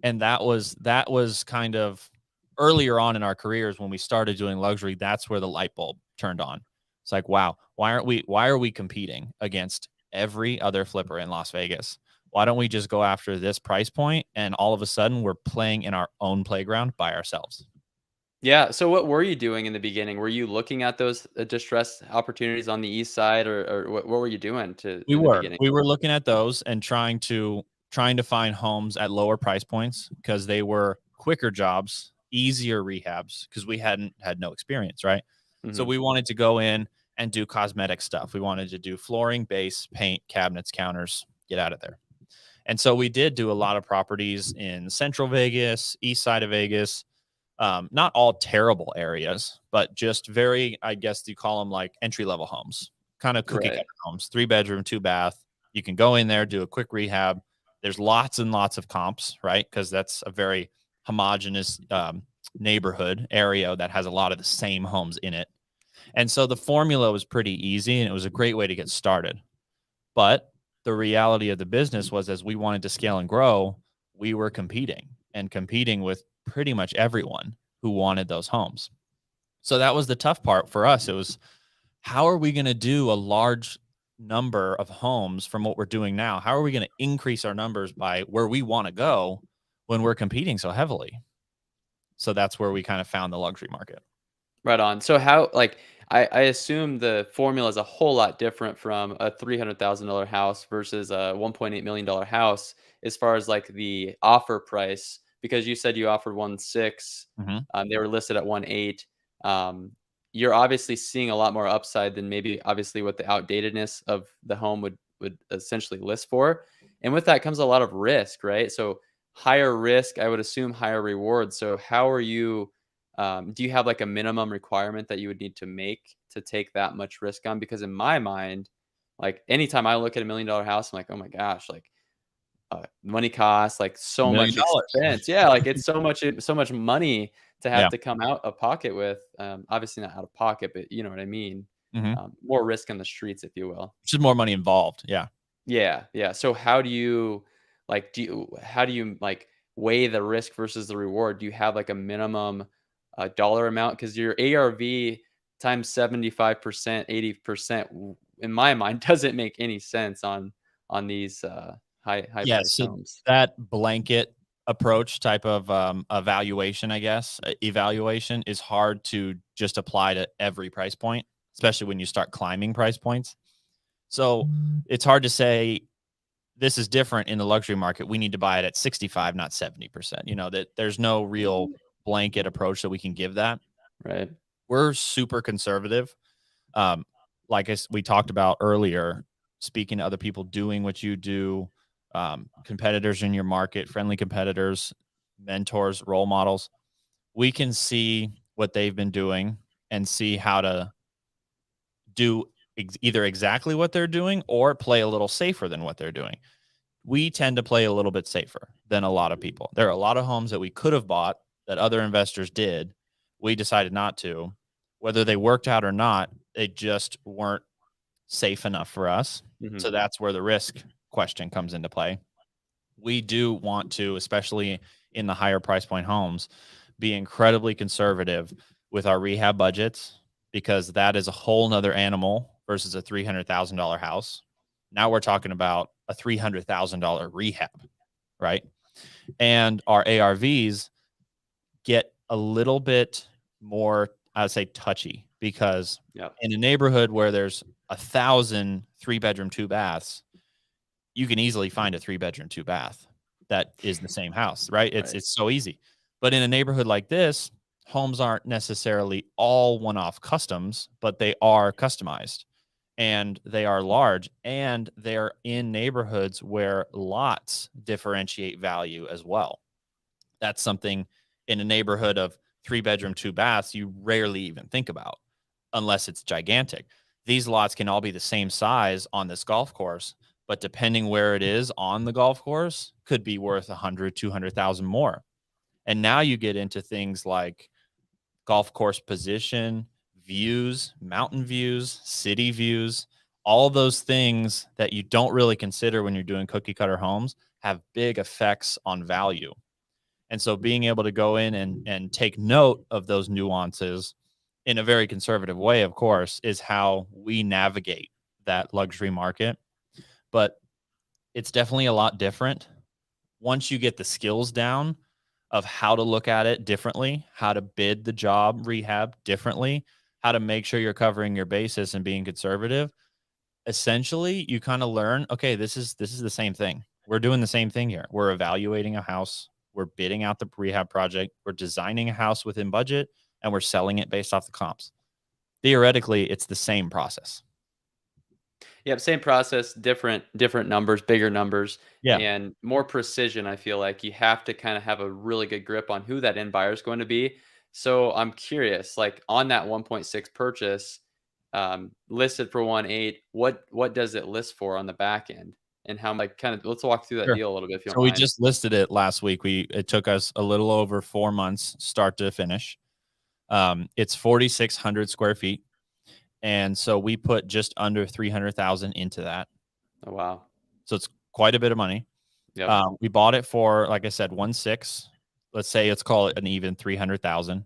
And that was kind of earlier on in our careers when we started doing luxury. That's where the light bulb turned on. It's like, wow, why are we competing against every other flipper in Las Vegas? Why don't we just go after this price point? And all of a sudden we're playing in our own playground by ourselves. Yeah. So what were you doing in the beginning? Were you looking at those distressed opportunities on the east side, or what were you doing in the beginning? We were looking at those and trying to find homes at lower price points because they were quicker jobs, easier rehabs, because we had no experience, right? So we wanted to go in and do cosmetic stuff. We wanted to do flooring, base, paint, cabinets, counters, get out of there. And so we did do a lot of properties in Central Vegas, East Side of Vegas. Not all terrible areas, but just very, I guess you call them like entry-level homes, kind of cookie cutter homes, 3-bedroom, 2-bath. You can go in there, do a quick rehab. There's lots and lots of comps, right? Because that's a very homogeneous neighborhood area that has a lot of the same homes in it. And so the formula was pretty easy, and it was a great way to get started. But the reality of the business was, as we wanted to scale and grow, we were competing with pretty much everyone who wanted those homes. So that was the tough part for us. It was, how are we going to do a large number of homes from what we're doing now? How are we going to increase our numbers by where we want to go when we're competing so heavily? So that's where we kind of found the luxury market. Right on. So how, like, I assume the formula is a whole lot different from a $300,000 house versus a $1.8 million house as far as like the offer price, because you said you offered 1.6, they were listed at 1.8. You're obviously seeing a lot more upside than maybe obviously what the outdatedness of the home would essentially list for. And with that comes a lot of risk, right? So higher risk, I would assume higher reward. So how are you, do you have like a minimum requirement that you would need to make to take that much risk on? Because in my mind, like anytime I look at $1 million house, I'm like, oh my gosh, like money costs, like so much expense. Yeah, like it's so much money to have to come out of pocket with. Obviously not out of pocket, but you know what I mean. More risk on the streets, if you will. Just more money involved. Yeah. Yeah, yeah. So how do you like weigh the risk versus the reward? Do you have like a minimum dollar amount? Because your ARV times 75%, 80%, in my mind, doesn't make any sense on these high price homes. That blanket approach type of evaluation, I guess, evaluation is hard to just apply to every price point, especially when you start climbing price points. So it's hard to say this is different in the luxury market. We need to buy it at 65, not 70%. You know, that there's no real blanket approach that we can give that. Right. We're super conservative. Like we talked about earlier, speaking to other people doing what you do, competitors in your market, friendly competitors, mentors, role models. We can see what they've been doing and see how to do either exactly what they're doing or play a little safer than what they're doing. We tend to play a little bit safer than a lot of people. There are a lot of homes that we could have bought that other investors did. We decided not to. Whether they worked out or not, they just weren't safe enough for us. So that's where the risk question comes into play. we do want to, especially in the higher price point homes, be incredibly conservative with our rehab budgets, because that is a whole nother animal versus a $300,000 house. Now we're talking about a $300,000 rehab, right? And our ARVs get a little bit more, I'd say, touchy, because in a neighborhood where there's 1,000 3-bedroom, 2-baths, you can easily find a 3-bedroom, 2-bath that is the same house, right? It's so easy. But in a neighborhood like this, homes aren't necessarily all one-off customs, but they are customized, and they are large, and they're in neighborhoods where lots differentiate value as well. That's something in a neighborhood of 3-bedroom, 2-baths you rarely even think about unless it's gigantic. These lots can all be the same size on this golf course, but depending where it is on the golf course, could be worth 100, 200,000 more. And now you get into things like golf course position, views, mountain views, city views. All those things that you don't really consider when you're doing cookie cutter homes have big effects on value. And so being able to go in and take note of those nuances in a very conservative way, of course, is how we navigate that luxury market. But it's definitely a lot different once you get the skills down of how to look at it differently, how to bid the job rehab differently, how to make sure you're covering your basis and being conservative. Essentially, you kind of learn, okay, this is the same thing. We're doing the same thing here. We're evaluating a house, we're bidding out the rehab project, we're designing a house within budget, and we're selling it based off the comps. Theoretically, it's the same process. Yeah, same process, different numbers, bigger numbers, Yeah. and more precision. I feel like you have to kind of have a really good grip on who that end buyer is going to be. So I'm curious, like on that 1.6 purchase, listed for 1.8, what does it list for on the back end, and how, like, kind of, let's walk through that Sure. deal a little bit if you So don't we mind. just listed it last week. It took us a little over 4 months, start to finish. It's 4,600 square feet. And so we put just under 300,000 into that. Oh wow. So it's quite a bit of money. Yep. We bought it for, like I said, 1.6. Let's call it an even 300,000.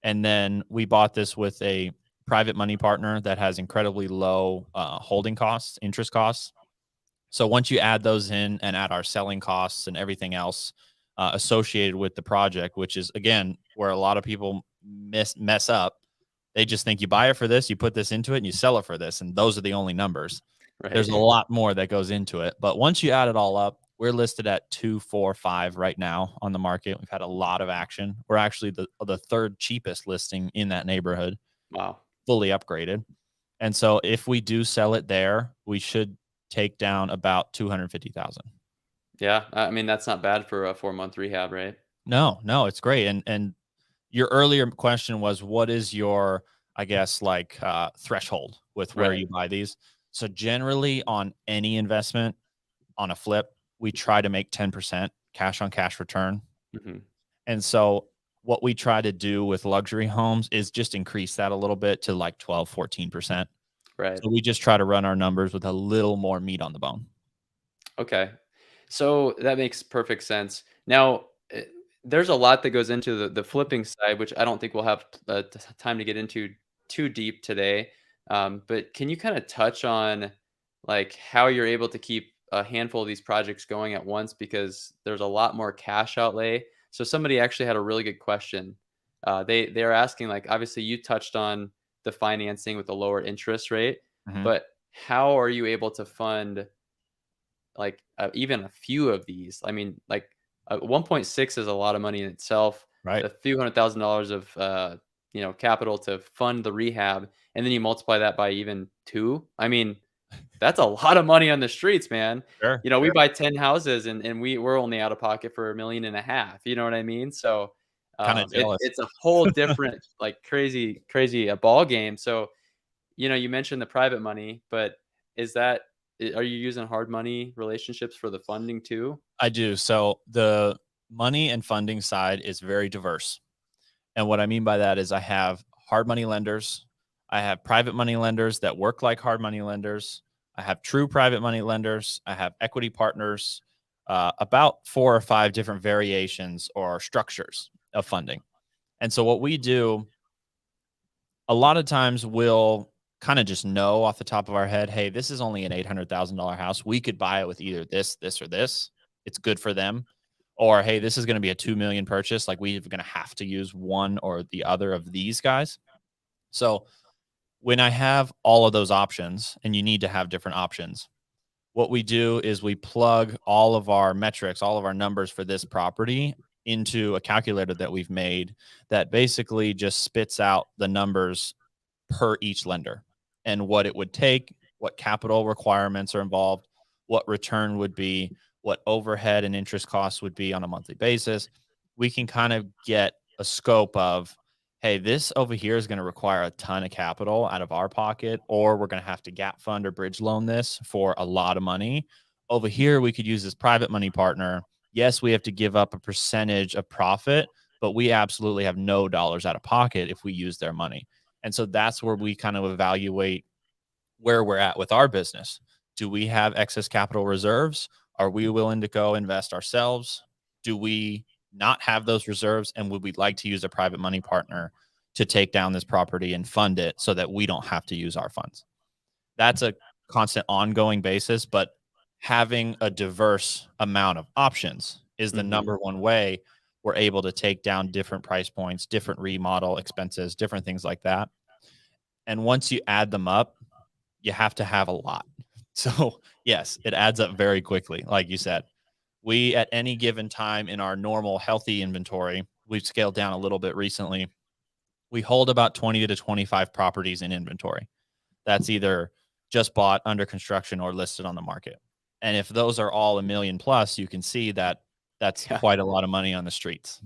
And then we bought this with a private money partner that has incredibly low holding costs, interest costs. So once you add those in and add our selling costs and everything else associated with the project, which is, again, where a lot of people mess up. They just think you buy it for this, you put this into it, and you sell it for this, and those are the only numbers. Right. There's a lot more that goes into it. But once you add it all up, we're listed at 245 right now on the market. We've had a lot of action. We're actually the third cheapest listing in that neighborhood. Wow. Fully upgraded. And so if we do sell it there, we should take down about 250,000. Yeah, I mean, that's not bad for a 4-month rehab, right? No, it's great. And your earlier question was, what is your, I guess, like threshold with where you buy these? So generally on any investment on a flip, we try to make 10% cash on cash return. Mm-hmm. And so what we try to do with luxury homes is just increase that a little bit to like 12, 14%. Right. So we just try to run our numbers with a little more meat on the bone. Okay. So that makes perfect sense. Now, there's a lot that goes into the flipping side, which I don't think we'll have time to get into too deep today. But can you kind of touch on, like, how you're able to keep a handful of these projects going at once, because there's a lot more cash outlay? So somebody actually had a really good question. They're asking, like, obviously you touched on the financing with the lower interest rate, Mhm. but how are you able to fund, like, even a few of these? I mean, like, 1.6 is a lot of money in itself. Right. A few $100,000 of capital to fund the rehab, and then you multiply that by even 2. I mean, that's a lot of money on the streets, man. Sure. We buy 10 houses, and we're only out of pocket for 1.5 million. You know what I mean? So Kind of jealous. it's a whole different, like, crazy ball game. So you mentioned the private money, but are you using hard money relationships for the funding too? I do. So the money and funding side is very diverse. And what I mean by that is I have hard money lenders. I have private money lenders that work like hard money lenders. I have true private money lenders. I have equity partners. about 4 or 5 different variations or structures of funding. And so what we do a lot of times we'll kind of just know off the top of our head, hey, this is only an $800,000 house. We could buy it with either this, this, or this. It's good for them. Or, hey, this is going to be a 2 million purchase. Like we're going to have to use one or the other of these guys. So when I have all of those options, and you need to have different options, what we do is we plug all of our metrics, all of our numbers for this property into a calculator that we've made that basically just spits out the numbers per each lender and what it would take, what capital requirements are involved, what return would be, what overhead and interest costs would be on a monthly basis. We can kind of get a scope of, hey, this over here is going to require a ton of capital out of our pocket, or we're going to have to gap fund or bridge loan this for a lot of money. Over here, we could use this private money partner. Yes, we have to give up a percentage of profit, but we absolutely have no dollars out of pocket if we use their money. And so that's where we kind of evaluate where we're at with our business. Do we have excess capital reserves? Are we willing to go invest ourselves? Do we not have those reserves? And would we like to use a private money partner to take down this property and fund it so that we don't have to use our funds? That's a constant ongoing basis, but having a diverse amount of options is the number one way we're able to take down different price points, different remodel expenses, different things like that. And once you add them up, you have to have a lot. So yes, it adds up very quickly. Like you said, we at any given time in our normal healthy inventory, we've scaled down a little bit recently. We hold about 20 to 25 properties in inventory. That's either just bought, under construction, or listed on the market. And if those are all $1 million plus, you can see that that's quite a lot of money on the streets.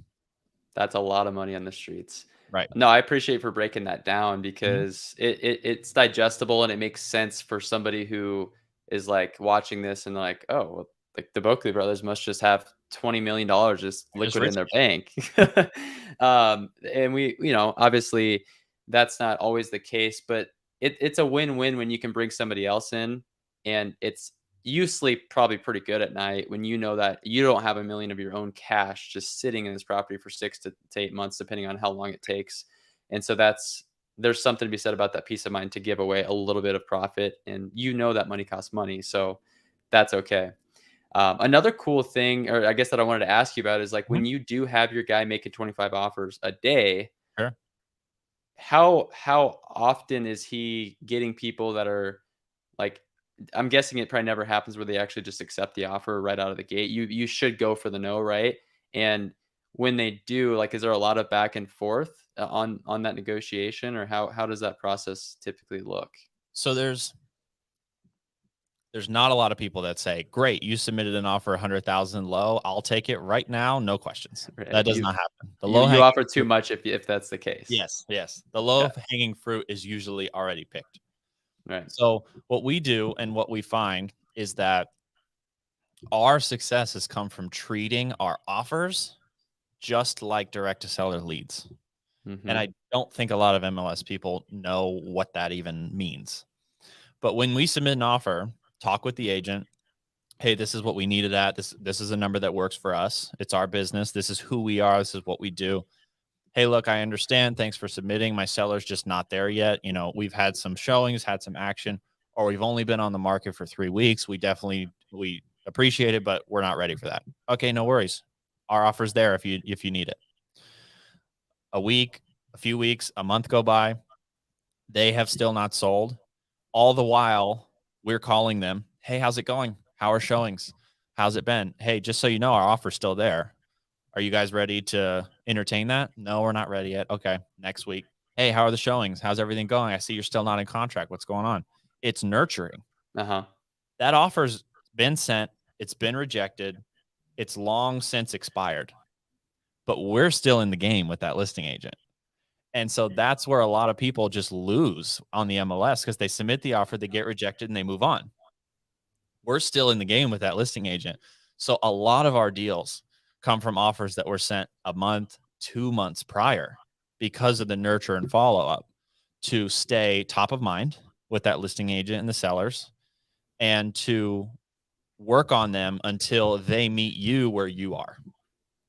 That's a lot of money on the streets. Right. No, I appreciate for breaking that down because it's digestible and it makes sense for somebody who is like watching this and like, oh, well, like the Boeckle brothers must just have $20 million just liquid in their bank. And we, obviously that's not always the case, but it's a win-win when you can bring somebody else in, and you sleep probably pretty good at night when you know that you don't have $1 million of your own cash just sitting in this property for 6 to 8 months, depending on how long it takes. And so there's something to be said about that peace of mind to give away a little bit of profit, and that money costs money, so that's okay. Another cool thing, or I guess that I wanted to ask you about, is like when you do have your guy making 25 offers a day, Sure. how often is he getting people that are like, I'm guessing it probably never happens where they actually just accept the offer right out of the gate. You should go for the no, right? And when they do, like, is there a lot of back and forth on that negotiation, or how does that process typically look? So there's not a lot of people that say, great, you submitted an offer 100,000 low, I'll take it right now, no questions. Right. That does not happen. The You offer too much if that's the case. Yes. The low hanging fruit is usually already picked. Right. So what we do and what we find is that our success has come from treating our offers just like direct to seller leads. And I don't think a lot of MLS people know what that even means. But when we submit an offer, talk with the agent. Hey, this is what we needed at. This is a number that works for us. It's our business. This is who we are. This is what we do. Hey, look, I understand. Thanks for submitting. My seller's just not there yet. We've had some showings, had some action, or we've only been on the market for 3 weeks. We appreciate it, but we're not ready for that. Okay, no worries. Our offer's there if you need it. A week, a few weeks, a month go by. They have still not sold. All the while, we're calling them. Hey, how's it going? How are showings? How's it been? Hey, just so you know, our offer's still there. Are you guys ready to entertain that? No, we're not ready yet. Okay, next week. Hey, how are the showings? How's everything going? I see you're still not in contract. What's going on? It's nurturing. That offer's been sent. It's been rejected. It's long since expired. But we're still in the game with that listing agent. And so that's where a lot of people just lose on the MLS because they submit the offer, they get rejected, and they move on. We're still in the game with that listing agent. So a lot of our deals come from offers that were sent a month, 2 months prior because of the nurture and follow up to stay top of mind with that listing agent and the sellers, and to work on them until they meet you where you are.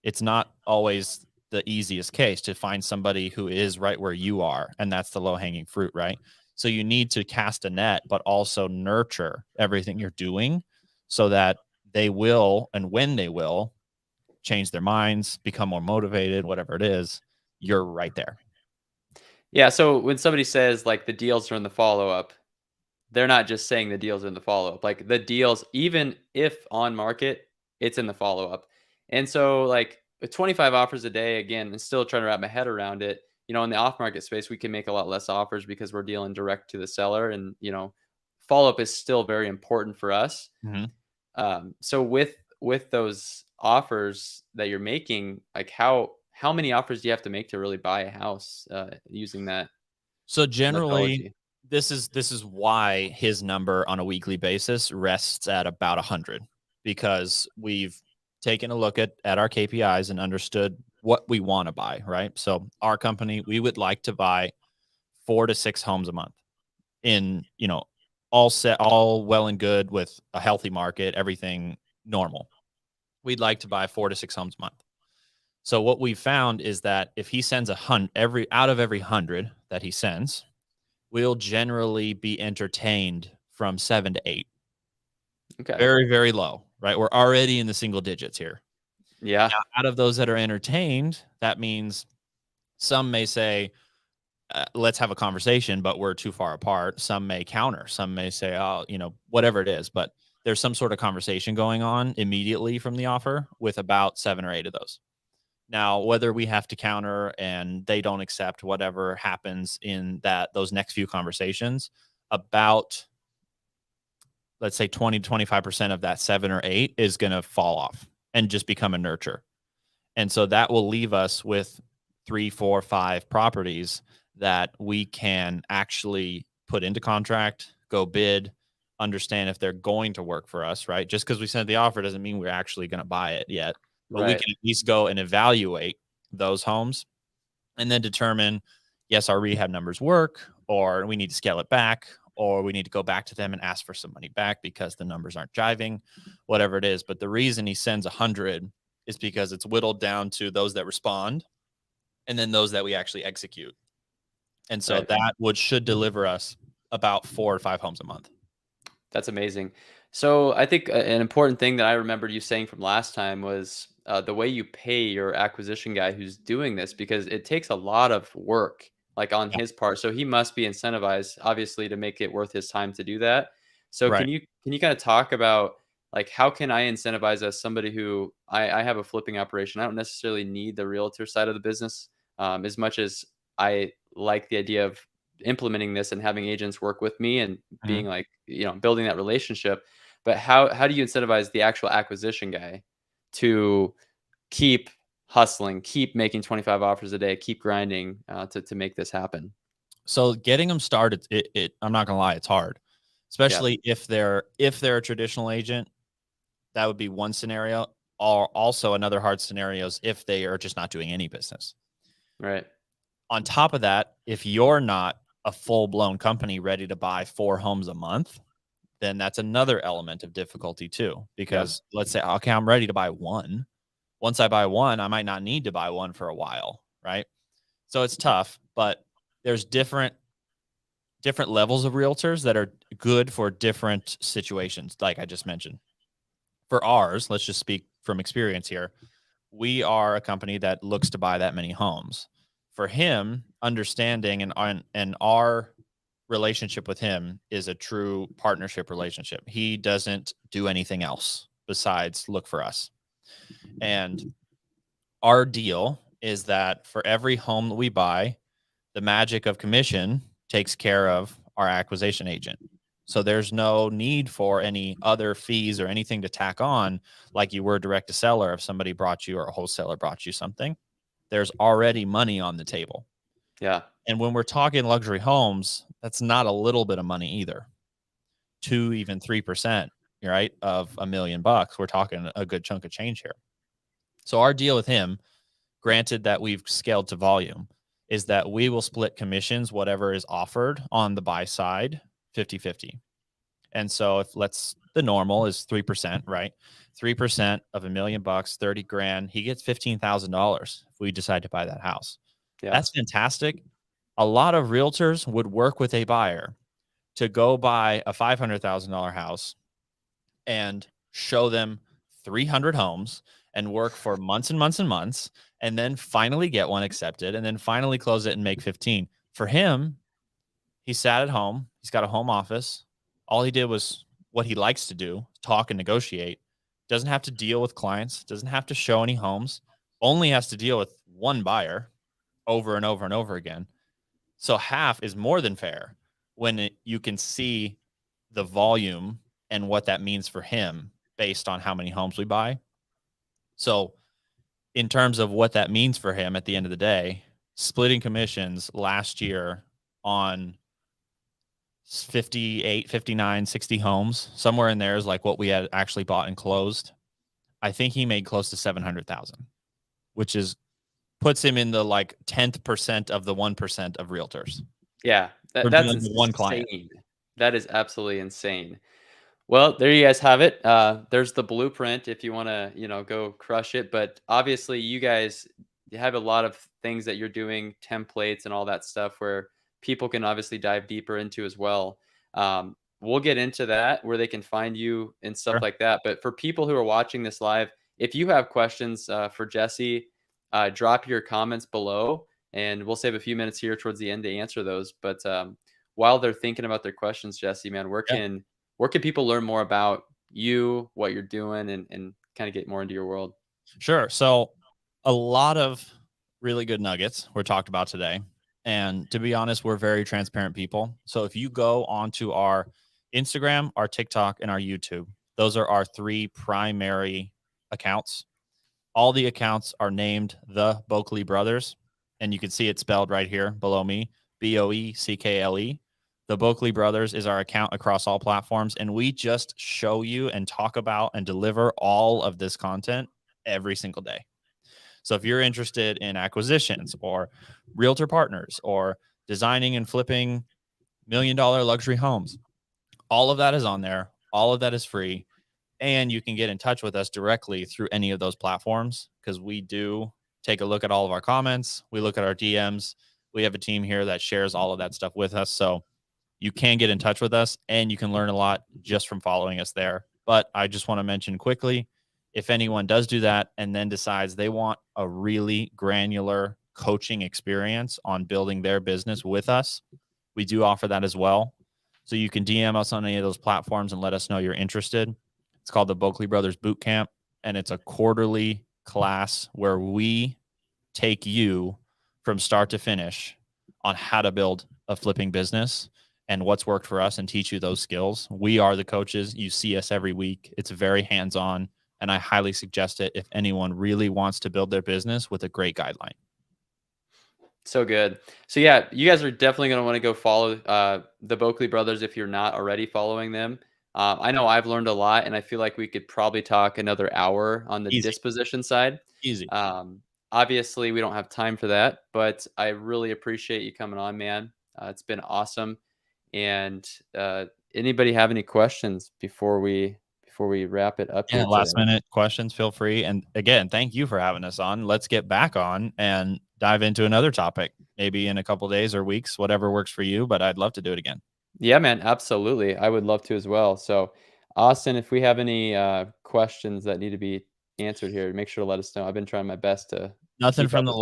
It's not always the easiest case to find somebody who is right where you are, and that's the low-hanging fruit, right? So you need to cast a net, but also nurture everything you're doing so that they will, and when they will, change their minds, become more motivated, whatever it is, you're right there. Yeah, so when somebody says, like, the deals are in the follow-up, they're not just saying the deals are in the follow-up. Like, the deals, even if on market, it's in the follow-up. And so, like, with 25 offers a day, again, and still trying to wrap my head around it, in the off-market space, we can make a lot less offers because we're dealing direct to the seller, and, follow-up is still very important for us. Mhm. So with those offers that you're making, like, how many offers do you have to make to really buy a house, using that So generally, methodology? this is why his number on a weekly basis rests at about 100, because we've taken a look at our KPIs and understood what we want to buy, right? So our company, we would like to buy 4 to 6 homes a month in, all well and good with a healthy market, everything normal. We'd like to buy 4 to 6 homes a month. So what we found is that if he sends every 100 that he sends, we'll generally be entertained from 7 to 8. Okay. Very, very low, right? We're already in the single digits here. Yeah. Now, out of those that are entertained, that means some may say, let's have a conversation, but we're too far apart. Some may counter. Some may say, oh, whatever it is. But there's some sort of conversation going on immediately from the offer with about 7 or 8 of those. Now, whether we have to counter and they don't accept, whatever happens in those next few conversations, about, let's say, 20 to 25% of that 7 or 8 is going to fall off and just become a nurture. And so that will leave us with 3, 4, 5 properties that we can actually put into contract, go bid, understand if they're going to work for us, right? Just because we sent the offer doesn't mean we're actually going to buy it yet. But we Right. can at least go and evaluate those homes and then determine, yes, our rehab numbers work, or we need to scale it back, or we need to go back to them and ask for some money back because the numbers aren't jiving, whatever it is. But the reason he sends 100 is because it's whittled down to those that respond and then those that we actually execute. And so Right. that should deliver us about 4 or 5 homes a month. That's amazing. So I think an important thing that I remembered you saying from last time was the way you pay your acquisition guy who's doing this, because it takes a lot of work, like, on Yeah. his part. So he must be incentivized, obviously, to make it worth his time to do that. So Right. can you kind of talk about, like, how can I incentivize as somebody who I have a flipping operation? I don't necessarily need the realtor side of the business, as much as I like the idea of implementing this and having agents work with me and being, Mhm. like, building that relationship. But how do you incentivize the actual acquisition guy to keep hustling, keep making 25 offers a day, keep grinding, to make this happen? So getting them started, I'm not gonna lie, it's hard, Yeah. especially if they're a traditional agent. That would be one scenario. Or also another hard scenario is if they are just not doing any business. Right. On top of that, if you're not a full blown company ready to buy 4 homes a month, then that's another element of difficulty too. Yeah. Because let's say, okay, I'm ready to buy one. Once I buy one, I might not need to buy one for a while, right? So it's tough, but there's different levels of realtors that are good for different situations, like I just mentioned. For ours, let's just speak from experience here. We are a company that looks to buy that many homes. For him, understanding and our relationship with him is a true partnership relationship. He doesn't do anything else besides look for us. And our deal is that for every home that we buy, the magic of commission takes care of our acquisition agent. So there's no need for any other fees or anything to tack on like you were direct to seller if somebody brought you or a wholesaler brought you something. There's already money on the table. Yeah. And when we're talking luxury homes, that's not a little bit of money either. 2, even 3%, right, of $1 million. We're talking a good chunk of change here. So our deal with him, granted that we've scaled to volume, is that we will split commissions, whatever is offered on the buy side, 50-50. And so if the normal is 3%, right? 3% of $1 million, 30 grand. He gets $15,000 if we decide to buy that house. Yeah. That's fantastic. A lot of realtors would work with a buyer to go buy a $500,000 house and show them 300 homes and work for months and months and months, and then finally get one accepted, and then finally close it and make 15. For him, he sat at home. He's got a home office. All he did was what he likes to do, talk and negotiate. Doesn't have to deal with clients, doesn't have to show any homes, only has to deal with one buyer over and over and over again. So half is more than fair when you can see the volume and what that means for him based on how many homes we buy. So in terms of what that means for him at the end of the day, splitting commissions last year on 58, 59, 60 homes, somewhere in there is like what we had actually bought and closed. I think he made close to 700,000, which puts him in the like 10th percent of the 1% of realtors. Yeah, For that's dealing with one client. insane. That is absolutely insane. Well, there you guys have it. There's the blueprint if you want to, go crush it. But obviously, you guys have a lot of things that you're doing, templates and all that stuff where people can obviously dive deeper into as well. We'll get into that where they can find you and stuff Sure. like that. But for people who are watching this live, if you have questions for Jesse, drop your comments below, and we'll save a few minutes here towards the end to answer those. But while they're thinking about their questions, Jesse, man, where can people learn more about you, what you're doing, and kind of get more into your world? Sure. So a lot of really good nuggets were talked about today. And to be honest, we're very transparent people. So if you go onto our Instagram, our TikTok, and our YouTube, those are our 3 primary accounts. All the accounts are named the Boeckle Brothers, and you can see it spelled right here below me, Boeckle. The Boeckle Brothers is our account across all platforms, and we just show you and talk about and deliver all of this content every single day. So if you're interested in acquisitions or realtor partners or designing and flipping $1 million luxury homes, all of that is on there. All of that is free. And you can get in touch with us directly through any of those platforms because we do take a look at all of our comments. We look at our DMs. We have a team here that shares all of that stuff with us. So you can get in touch with us and you can learn a lot just from following us there. But I just want to mention quickly, if anyone does do that and then decides they want a really granular coaching experience on building their business with us, we do offer that as well. So you can DM us on any of those platforms and let us know you're interested. It's called the Boeckle Brothers Boot Camp, and it's a quarterly class where we take you from start to finish on how to build a flipping business and what's worked for us and teach you those skills. We are the coaches. You see us every week. It's very hands-on, and I highly suggest it if anyone really wants to build their business with a great guideline. So good. So yeah, you guys are definitely going to want to go follow the Boeckle Brothers if you're not already following them. I know I've learned a lot, and I feel like we could probably talk another hour on the disposition side. Easy. Obviously, we don't have time for that, but I really appreciate you coming on, man. It's been awesome. And anybody have any questions before we wrap it up? Yeah, last minute questions, feel free. And again, thank you for having us on. Let's get back on and dive into another topic, maybe in a couple days or weeks, whatever works for you. But I'd love to do it again. Yeah, man, absolutely. I would love to as well. So, Austin, if we have any questions that need to be answered here, make sure to let us know. I've been trying my best to. Nothing from the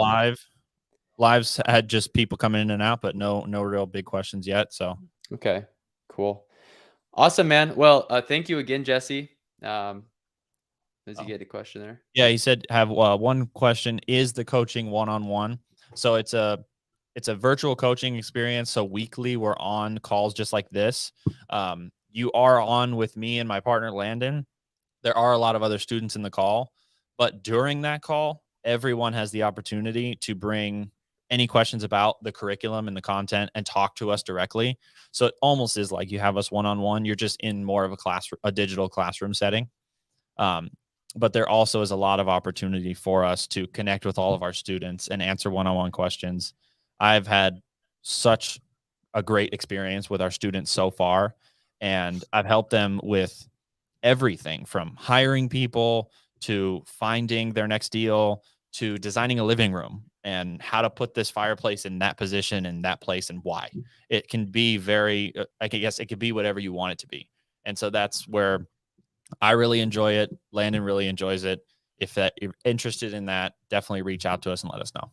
lives had just people coming in and out, but no real big questions yet. So okay, cool, awesome, man. Well, thank you again, Jesse. Does he get a question there? Yeah, he said have one question. Is the coaching one-on-one? So it's a virtual coaching experience. So weekly we're on calls just like this. You are on with me and my partner Landon. There are a lot of other students in the call, but during that call, everyone has the opportunity to bring any questions about the curriculum and the content and talk to us directly. So it almost is like you have us one-on-one. You're just in more of a digital classroom setting. But there also is a lot of opportunity for us to connect with all of our students and answer one-on-one questions. I've had such a great experience with our students so far, and I've helped them with everything from hiring people to finding their next deal to designing a living room and how to put this fireplace in that position and that place and why. It can be very, I guess it could be whatever you want it to be. And so that's where I really enjoy it. Landon really enjoys it. If you're interested in that, definitely reach out to us and let us know.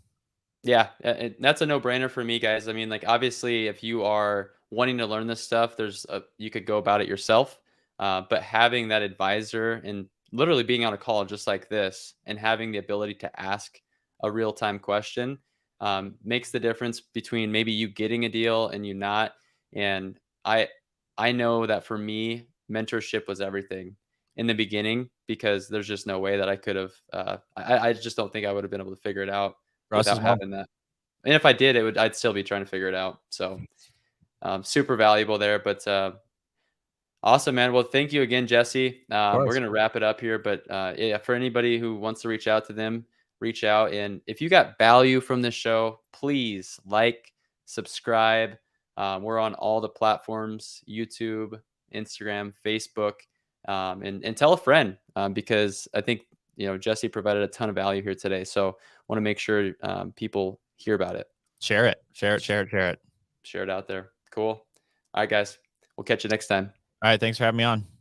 Yeah, that's a no-brainer for me, guys. I mean, like obviously, if you are wanting to learn this stuff, you could go about it yourself. But having that advisor and literally being on a call just like this and having the ability to ask a real-time question makes the difference between maybe you getting a deal and you not. And I I know that for me, mentorship was everything in the beginning because there's just no way that I could have. I just don't think I would have been able to figure it out For us as without well. having that. And if I did, I'd still be trying to figure it out. So super valuable there. But awesome, man. Well, thank you again, Jesse. We're gonna wrap it up here, but yeah, for anybody who wants to reach out to them, reach out. And if you got value from this show, please like, subscribe. We're on all the platforms: YouTube, Instagram, Facebook, and tell a friend because I think Jesse provided a ton of value here today. So want to make sure people hear about it. Share it. Share it. Share it out there. Cool. All right, guys. We'll catch you next time. All right. Thanks for having me on.